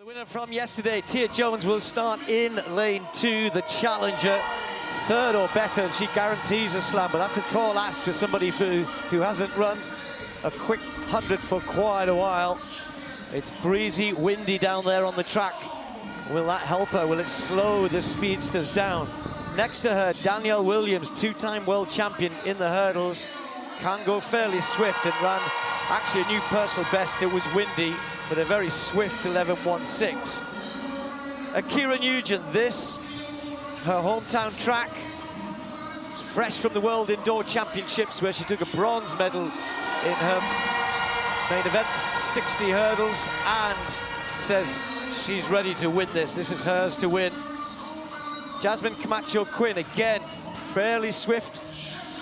The winner from yesterday, Tia Jones, will start in lane 2, the challenger, third or better, and she guarantees a slam, but that's a tall ask for somebody who hasn't run a quick 100 for quite a while. It's breezy, windy down there on the track. Will that help her? Will it slow the speedsters down? Next to her, Danielle Williams, two-time world champion in the hurdles, can go fairly swift and ran actually a new personal best. It was windy, but a very swift 11.16. Ackera Nugent, this, her hometown track, fresh from the World Indoor Championships where she took a bronze medal in her main event, 60 hurdles, and says she's ready to win this. This is hers to win. Jasmine Camacho Quinn, again, fairly swift,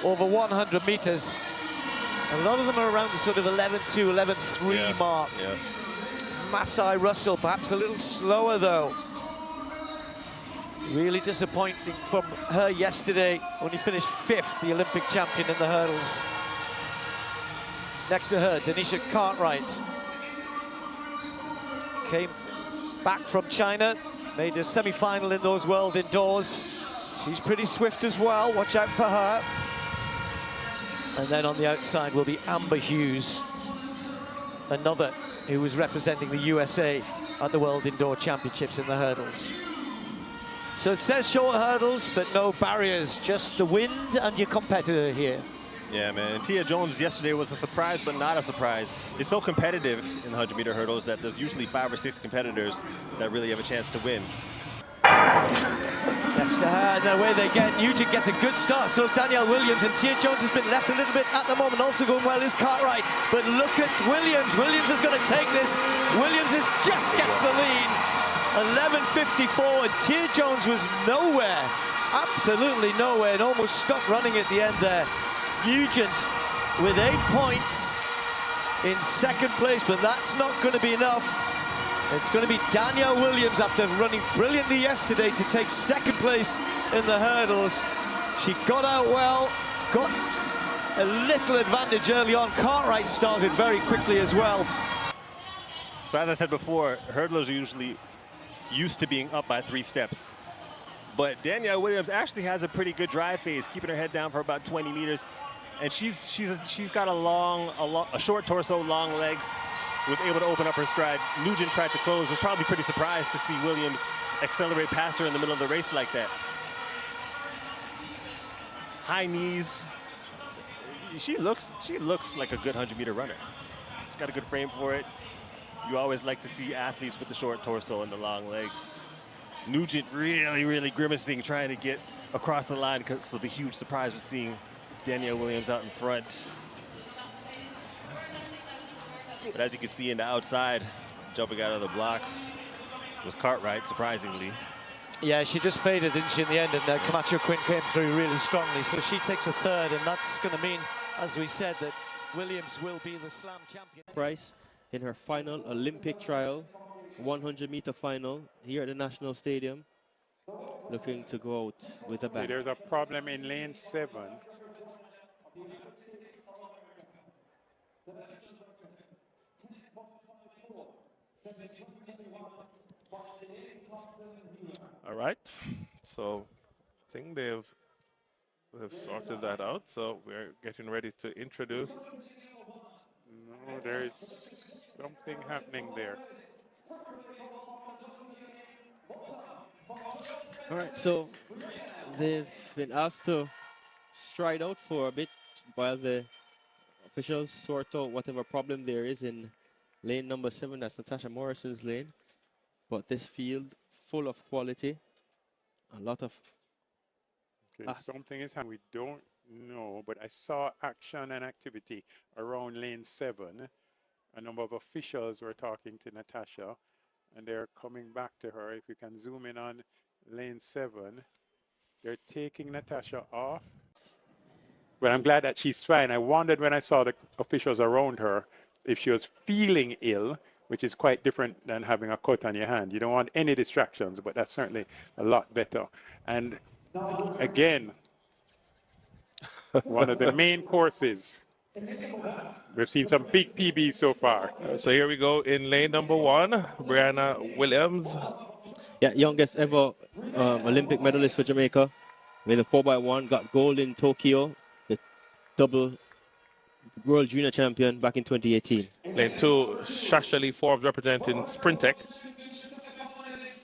over 100 meters. A lot of them are around the sort of 11.2, 11.3 mark. Yeah. Masai Russell, perhaps a little slower though. Really disappointing from her yesterday, only finished 5th, the Olympic champion in the hurdles. Next to her, Danisha Cartwright. Came back from China, made a semi-final in those World Indoors. She's pretty swift as well, watch out for her. And then on the outside will be Amber Hughes, another who was representing the USA at the World Indoor Championships in the hurdles. So it says short hurdles, but no barriers, just the wind and your competitor here. Yeah, man. And Tia Jones yesterday was a surprise, but not a surprise. It's so competitive in 100-meter hurdles that there's usually 5 or 6 competitors that really have a chance to win. Next to her, and the way they get, Nugent gets a good start, so is Danielle Williams, and Tia Jones has been left a little bit at the moment. Also going well is Cartwright, but look at Williams. Williams is going to take this. Williams just gets the lead. 11.54, and Tia Jones was nowhere, absolutely nowhere, and almost stopped running at the end there. Nugent with 8 points in second place, but that's not going to be enough. It's going to be Danielle Williams, after running brilliantly yesterday, to take second place in the hurdles. She got out well, got a little advantage early on. Cartwright started very quickly as well. So as I said before, hurdlers are usually used to being up by 3 steps. But Danielle Williams actually has a pretty good drive phase, keeping her head down for about 20 meters. And she's got a short torso, long legs, was able to open up her stride. Nugent tried to close, was probably pretty surprised to see Williams accelerate past her in the middle of the race like that. High knees. She looks like a good 100-meter runner. She's got a good frame for it. You always like to see athletes with the short torso and the long legs. Nugent really grimacing, trying to get across the line, so the huge surprise was seeing Danielle Williams out in front. But as you can see in the outside, jumping out of the blocks was Cartwright, surprisingly. Yeah, she just faded, didn't she, in the end, and Camacho Quinn came through really strongly, so she takes a third, and that's going to mean, as we said, that Williams will be the slam champion. Price in her final Olympic trial, 100-meter final here at the National Stadium, looking to go out with a bang. There's a problem in lane 7. All right, so I think they've sorted that out. So we're getting ready to introduce. No, there is something happening there. All right, so they've been asked to stride out for a bit while the officials sort out whatever problem there is in lane number 7. That's Natasha Morrison's lane. But this field full of quality, a lot of... Okay, something is happening. We don't know, but I saw action and activity around lane 7. A number of officials were talking to Natasha, and they're coming back to her. If you can zoom in on lane 7, they're taking Natasha off. But I'm glad that she's fine. I wondered when I saw the officials around her if she was feeling ill, which is quite different than having a cut on your hand. You don't want any distractions, but that's certainly a lot better. And again, one of the main courses We've seen some big PBs so far. So here we go in lane number 1, Brianna Williams. Yeah, youngest ever Olympic medalist for Jamaica. Made the 4x1, got gold in Tokyo, the double world junior champion back in 2018. Lane 2, Sasha Lee Forbes representing Sprint Tech.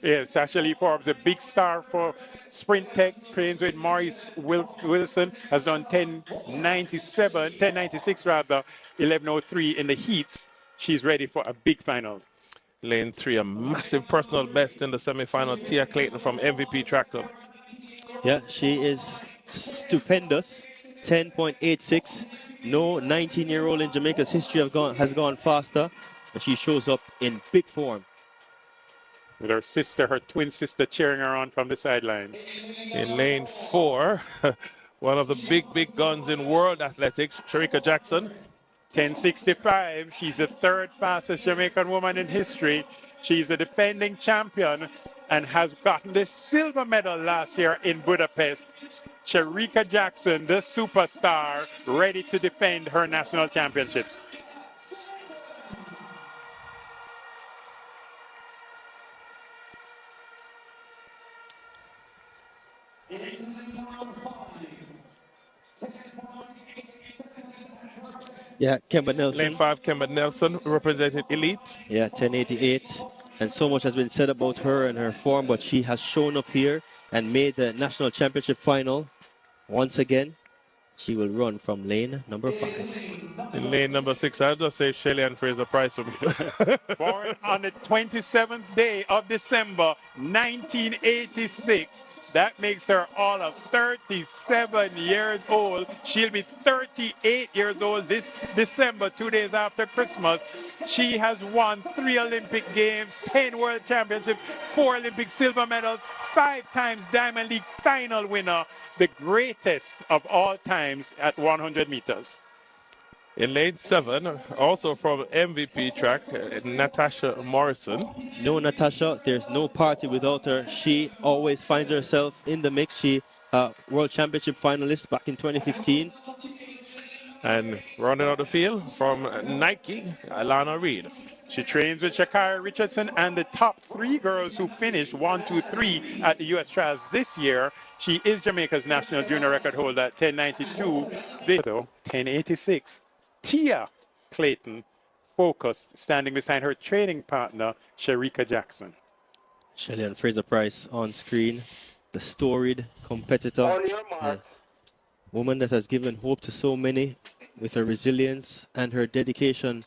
Yes, Sasha Lee Forbes, a big star for Sprint Tech, trains with Maurice Wilson, has done 10.96 rather, 11.03 in the heats. She's ready for a big final. Lane 3, a massive personal best in the semi-final, Tia Clayton from MVP Track Club. Yeah, she is stupendous, 10.86. No 19-year-old in Jamaica's history has gone faster, but she shows up in big form. With her sister, her twin sister, cheering her on from the sidelines. In lane 4, one of the big guns in world athletics, Sharika Jackson. 10.65. She's the third fastest Jamaican woman in history. She's a defending champion and has gotten the silver medal last year in Budapest. Sharika Jackson, the superstar, ready to defend her national championships. Yeah, Kemba Nelson. Lane 5, Kemba Nelson, representing Elite. Yeah, 10.88. And so much has been said about her and her form, but she has shown up here and made the national championship final. Once again, she will run from lane number 5. In lane number 6, I'll just say Shelly and Fraser Price for me. Born on the 27th day of December, 1986. That makes her all of 37 years old. She'll be 38 years old this December, 2 days after Christmas. She has won 3 Olympic Games, 10 World Championships, 4 Olympic silver medals, 5 times Diamond League final winner, the greatest of all times at 100 meters. In lane 7, also from MVP Track, Natasha Morrison. No Natasha, there's no party without her. She always finds herself in the mix. She World Championship finalist back in 2015. And rounding out the field from Nike, Alana Reed. She trains with Shakira Richardson and the top 3 girls who finished 1, 2, 3 at the U.S. Trials this year. She is Jamaica's national junior record holder at 10.92. Though 10.86. Tia Clayton, focused, standing beside her training partner, Sharika Jackson. Shelly and Fraser Price on screen, the storied competitor. On your marks. Woman that has given hope to so many with her resilience and her dedication.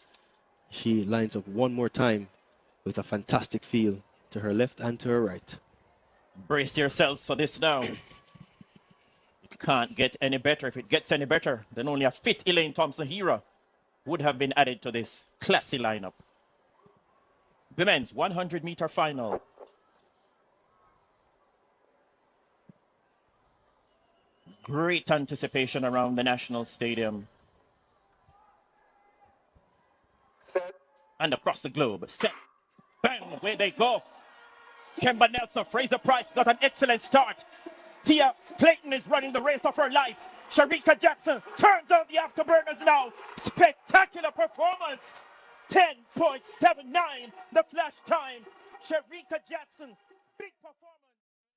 She lines up one more time with a fantastic feel to her left and to her right. Brace yourselves for this now. It can't get any better. If it gets any better, then only a fit Elaine Thompson-Hera would have been added to this classy lineup. Women's 100-meter final. Great anticipation around the National Stadium. Set. And across the globe. Set. Bang, away they go. Kemba Nelson, Fraser Price got an excellent start. Tia Clayton is running the race of her life. Sharika Jackson turns on the afterburners now. Spectacular performance. 10.79, the flash time. Sharika Jackson, big performance.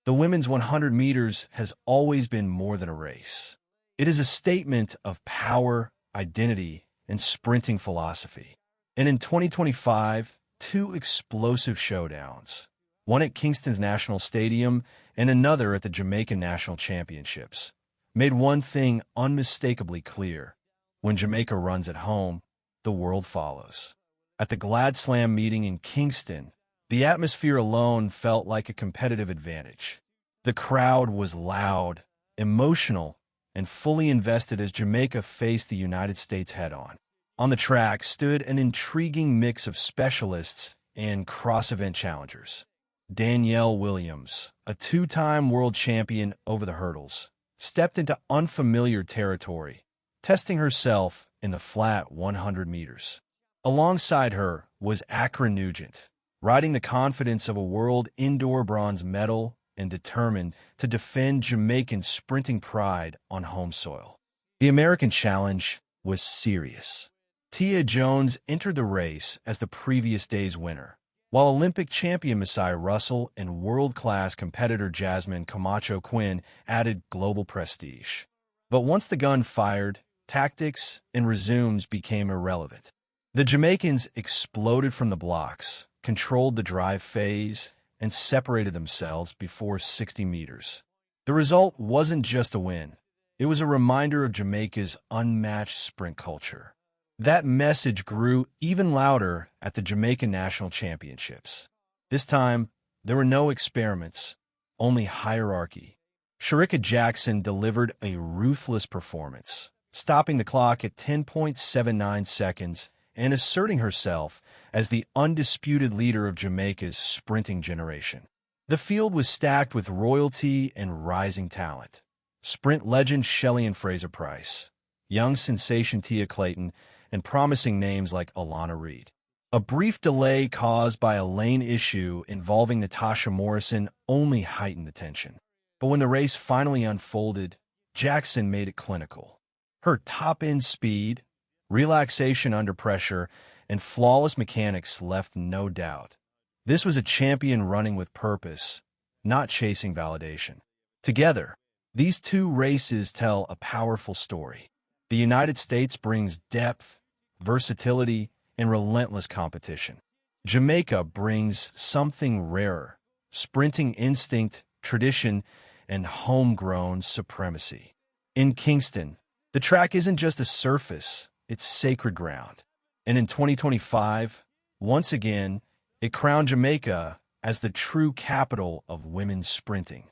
The women's 100 meters has always been more than a race. It is a statement of power, identity, and sprinting philosophy. And in 2025, 2 explosive showdowns, one at Kingston's National Stadium and another at the Jamaican National Championships, made one thing unmistakably clear. When Jamaica runs at home, the world follows. At the Glad Slam meeting in Kingston, the atmosphere alone felt like a competitive advantage. The crowd was loud, emotional, and fully invested as Jamaica faced the United States head-on. On the track stood an intriguing mix of specialists and cross-event challengers. Danielle Williams, a 2-time world champion over the hurdles, stepped into unfamiliar territory, testing herself in the flat 100 meters. Alongside her was Ackera Nugent, riding the confidence of a world indoor bronze medal and determined to defend Jamaican sprinting pride on home soil. The American challenge was serious. Tia Jones entered the race as the previous day's winner, while Olympic champion Messiah Russell and world-class competitor Jasmine Camacho Quinn added global prestige. But once the gun fired, tactics and resumes became irrelevant. The Jamaicans exploded from the blocks, controlled the drive phase, and separated themselves before 60 meters. The result wasn't just a win. It was a reminder of Jamaica's unmatched sprint culture. That message grew even louder at the Jamaican National Championships. This time, there were no experiments, only hierarchy. Sharika Jackson delivered a ruthless performance, stopping the clock at 10.79 seconds and asserting herself as the undisputed leader of Jamaica's sprinting generation. The field was stacked with royalty and rising talent. Sprint legend Shelley and Fraser-Pryce, young sensation Tia Clayton, and promising names like Alana Reid. A brief delay caused by a lane issue involving Natasha Morrison only heightened the tension. But when the race finally unfolded, Jackson made it clinical. Her top-end speed, relaxation under pressure, and flawless mechanics left no doubt. This was a champion running with purpose, not chasing validation. Together, these two races tell a powerful story. The United States brings depth, versatility, and relentless competition. Jamaica brings something rarer: sprinting instinct, tradition, and homegrown supremacy. In Kingston, the track isn't just a surface, it's sacred ground. And in 2025, once again, it crowned Jamaica as the true capital of women's sprinting.